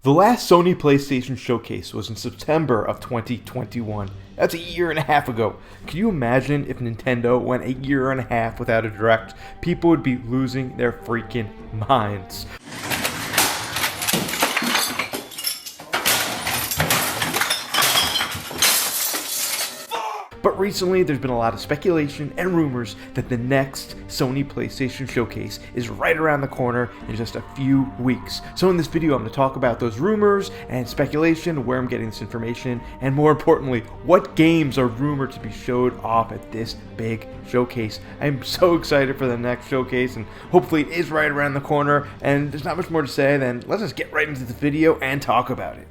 The last Sony Playstation Showcase was in September of 2021. That's a year and a half ago. Can you imagine if Nintendo went a year and a half without a Direct? People would be losing their freaking minds. But recently, there's been a lot of speculation and rumors that the next Sony PlayStation Showcase is right around the corner in just a few weeks. So in this video, I'm going to talk about those rumors and speculation, where I'm getting this information, and more importantly, what games are rumored to be showed off at this big showcase. I'm so excited for the next showcase, and hopefully it is right around the corner, and there's not much more to say than let's just get right into the video and talk about it.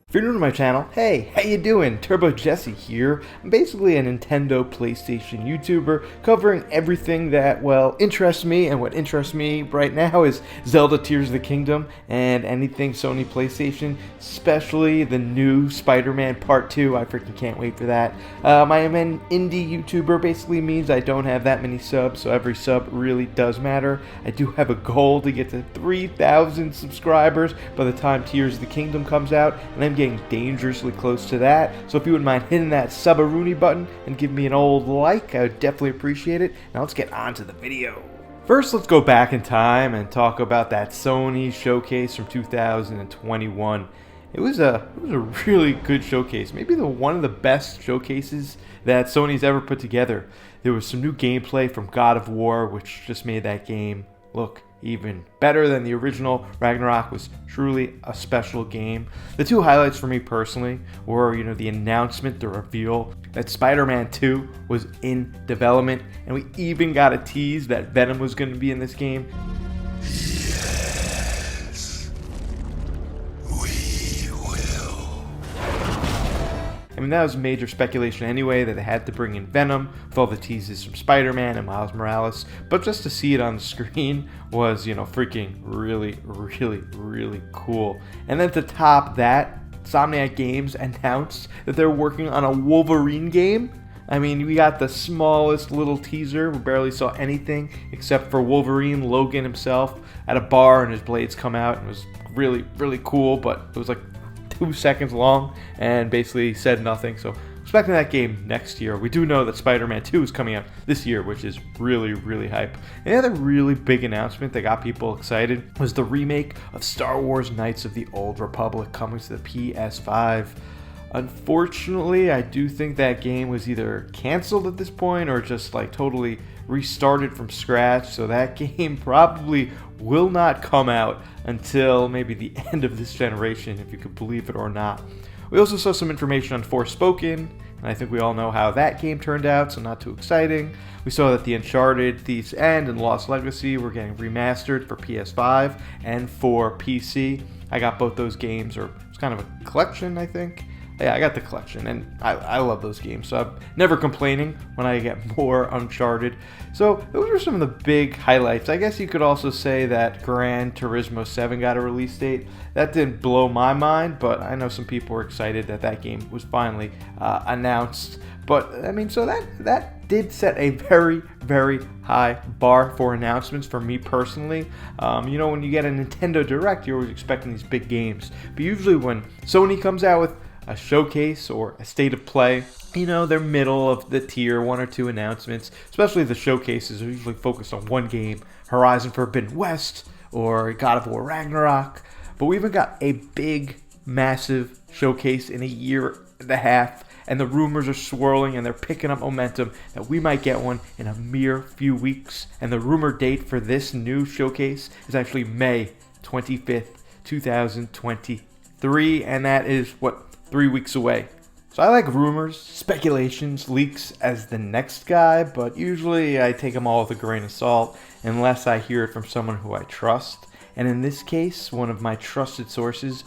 If you're new to my channel, hey, how you doing? Turbo Jesse here. I'm basically a Nintendo PlayStation YouTuber covering everything that, well, interests me, and what interests me right now is Zelda Tears of the Kingdom and anything Sony PlayStation, especially the new Spiderman Part 2. I freaking can't wait for that. I am an indie YouTuber, basically means I don't have that many subs, so every sub really does matter. I do have a goal to get to 3,000 subscribers by the time Tears of the Kingdom comes out, and I'm getting dangerously close to that. So if you wouldn't mind hitting that sub-a-rooney button and give me an old like, I would definitely appreciate it. Now let's get on to the video. First, let's go back in time and talk about that Sony showcase from 2021. It was a really good showcase, maybe one of the best showcases that Sony's ever put together. There was some new gameplay from God of War, which just made that game look even better than the original. Ragnarok was truly a special game. The two highlights for me personally were, the announcement, the reveal that Spider-Man 2 was in development, and we even got a tease that Venom was going to be in this game. I mean, that was major speculation anyway, that they had to bring in Venom with all the teases from Spider-Man and Miles Morales. But just to see it on the screen was, freaking really cool. And then to top that, Insomniac Games announced that they're working on a Wolverine game. I mean, we got the smallest little teaser. We barely saw anything except for Wolverine, Logan himself, at a bar and his blades come out. And it was really cool, but it was like 2 seconds long and basically said nothing. So expecting that game next year. We do know that Spider-Man 2 is coming out this year, which is really hype. And the other really big announcement that got people excited was the remake of Star Wars Knights of the Old Republic coming to the PS5. Unfortunately, I do think that game was either canceled at this point or just like totally restarted from scratch, so that game probably will not come out until maybe the end of this generation, if you could believe it or not. We also saw some information on Forspoken, and I think we all know how that game turned out, so not too exciting. We saw that the Uncharted, Thief's End, and Lost Legacy were getting remastered for PS5 and for PC. I got both those games, or it's kind of a collection, I think. Yeah, I got the collection, and I love those games, so I'm never complaining when I get more Uncharted. So those are some of the big highlights. I guess you could also say that Gran Turismo 7 got a release date. That didn't blow my mind, but I know some people were excited that that game was finally announced. But, I mean, so that did set a very high bar for announcements for me personally. When you get a Nintendo Direct, you're always expecting these big games. But usually when Sony comes out with a showcase or a state of play, they're middle of the tier, 1 or 2 announcements. Especially the showcases are usually focused on one game, Horizon Forbidden West or God of War Ragnarok. But we even got a big, massive showcase in a year and a half, and the rumors are swirling and they're picking up momentum that we might get one in a mere few weeks. And the rumor date for this new showcase is actually May 25th, 2023, and that is 3 weeks away. So I like rumors, speculations, leaks as the next guy, but usually I take them all with a grain of salt unless I hear it from someone who I trust. And in this case, one of my trusted sources,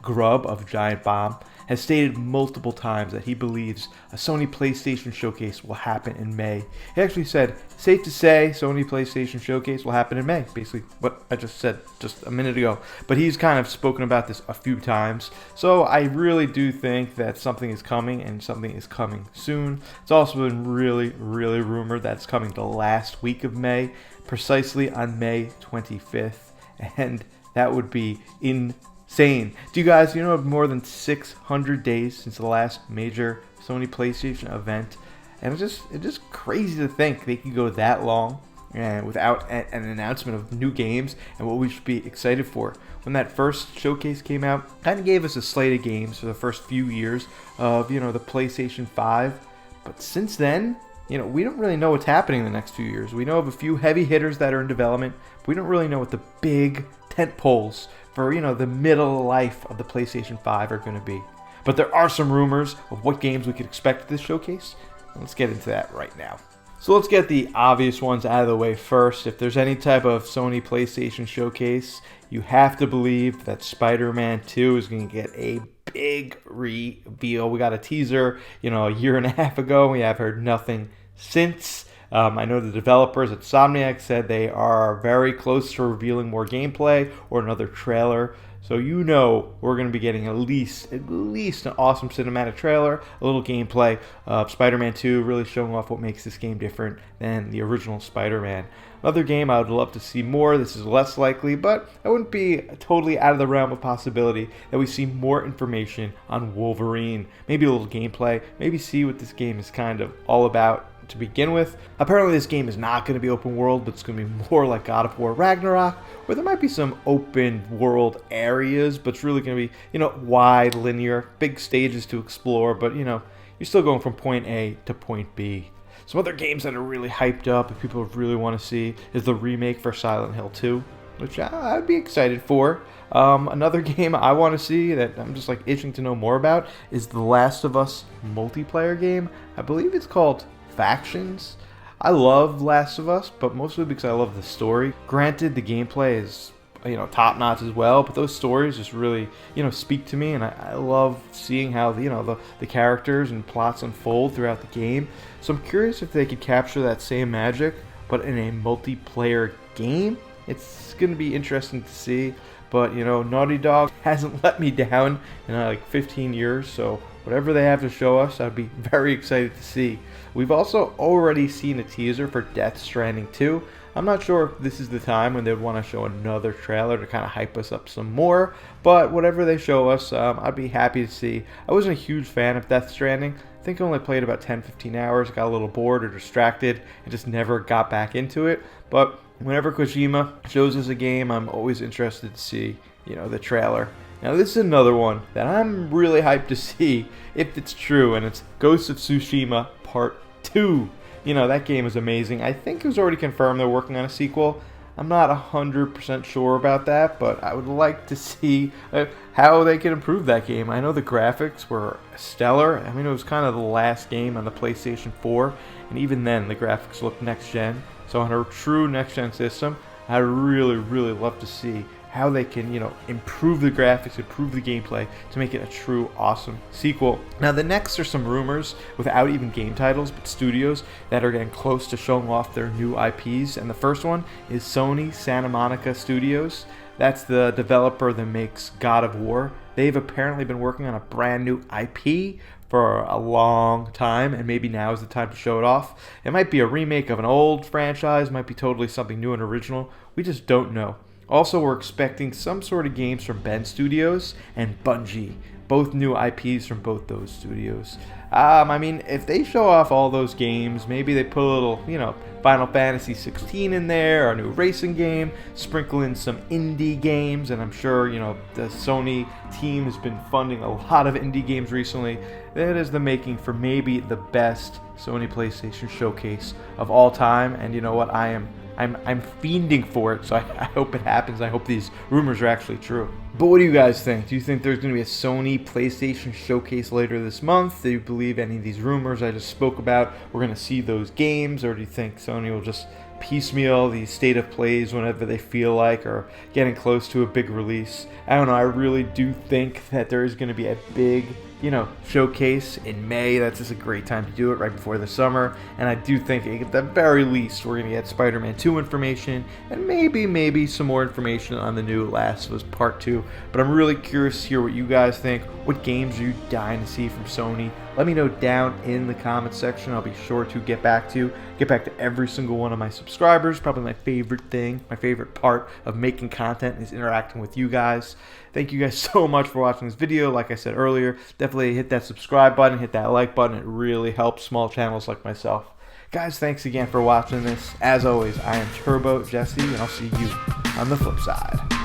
Grubb of Giant Bomb, has stated multiple times that he believes a Sony PlayStation Showcase will happen in May. He actually said, safe to say, Sony PlayStation Showcase will happen in May. Basically what I just said just a minute ago. But he's kind of spoken about this a few times. So I really do think that something is coming, and something is coming soon. It's also been really rumored that it's coming the last week of May, precisely on May 25th. And that would be insane. Do you guys, more than 600 days since the last major Sony PlayStation event? And it's just crazy to think they could go that long and without an announcement of new games and what we should be excited for. When that first showcase came out, kind of gave us a slate of games for the first few years of, the PlayStation 5. But since then, we don't really know what's happening in the next few years. We know of a few heavy hitters that are in development, but we don't really know what the big tent poles for, the middle life of the PlayStation 5 are going to be. But there are some rumors of what games we could expect at this showcase. Let's get into that right now. So let's get the obvious ones out of the way first. If there's any type of Sony PlayStation Showcase, you have to believe that Spider-Man 2 is going to get a big reveal. We got a teaser, a year and a half ago. We have heard nothing since. I know the developers at Insomniac said they are very close to revealing more gameplay or another trailer. So we're going to be getting at least an awesome cinematic trailer, a little gameplay of Spider-Man 2, really showing off what makes this game different than the original Spider-Man. Another game I would love to see more. This is less likely, but it wouldn't be totally out of the realm of possibility that we see more information on Wolverine. Maybe a little gameplay, maybe see what this game is kind of all about to begin with. Apparently this game is not going to be open world, but it's going to be more like God of War Ragnarok, where there might be some open world areas, but it's really going to be, wide, linear, big stages to explore, but, you're still going from point A to point B. Some other games that are really hyped up and people really want to see is the remake for Silent Hill 2, which I'd be excited for. Another game I want to see that I'm just itching to know more about is the Last of Us multiplayer game. I believe it's called Factions. I love Last of Us, but mostly because I love the story. Granted, the gameplay is top notch as well, but those stories just really speak to me, and I love seeing how the characters and plots unfold throughout the game. So I'm curious if they could capture that same magic but in a multiplayer game. It's going to be interesting to see, but Naughty Dog hasn't let me down in 15 years, so whatever they have to show us, I'd be very excited to see. We've also already seen a teaser for Death Stranding 2. I'm not sure if this is the time when they'd want to show another trailer to kind of hype us up some more, but whatever they show us, I'd be happy to see. I wasn't a huge fan of Death Stranding. I think I only played about 10-15 hours, got a little bored or distracted, and just never got back into it. But whenever Kojima shows us a game, I'm always interested to see, the trailer. Now this is another one that I'm really hyped to see if it's true, and it's Ghost of Tsushima Part 2. That game is amazing. I think it was already confirmed they're working on a sequel. I'm not 100% sure about that, but I would like to see how they can improve that game. I know the graphics were stellar. I mean, it was kind of the last game on the PlayStation 4, and even then the graphics looked next-gen. So on a true next-gen system, I'd really love to see how they can, improve the graphics, improve the gameplay to make it a true awesome sequel. Now the next are some rumors without even game titles, but studios that are getting close to showing off their new IPs. And the first one is Sony Santa Monica Studios. That's the developer that makes God of War. They've apparently been working on a brand new IP for a long time, and maybe now is the time to show it off. It might be a remake of an old franchise, might be totally something new and original. We just don't know. Also, we're expecting some sort of games from Ben Studios and Bungie, both new IPs from both those studios. I mean, if they show off all those games, maybe they put a little, Final Fantasy 16 in there, our new racing game, sprinkle in some indie games, and I'm sure, the Sony team has been funding a lot of indie games recently. That is the making for maybe the best Sony PlayStation Showcase of all time, and you know what, I'm fiending for it, so I hope it happens. I hope these rumors are actually true. But what do you guys think? Do you think there's going to be a Sony PlayStation Showcase later this month? Do you believe any of these rumors I just spoke about, we're going to see those games? Or do you think Sony will just piecemeal these state of plays whenever they feel like, or getting close to a big release? I don't know. I really do think that there is going to be a big showcase in May. That's just a great time to do it, right before the summer. And I do think at the very least we're going to get Spider-Man 2 information and maybe some more information on the new Last of Us Part 2. But I'm really curious to hear what you guys think. What games are you dying to see from Sony? Let me know down in the comment section. I'll be sure to get back to every single one of my subscribers. Probably my favorite thing, my favorite part of making content is interacting with you guys. Thank you guys so much for watching this video. Like I said earlier, definitely hit that subscribe button, hit that like button. It really helps small channels like myself. Guys, thanks again for watching this. As always, I am Turbo Jesse, and I'll see you on the flip side.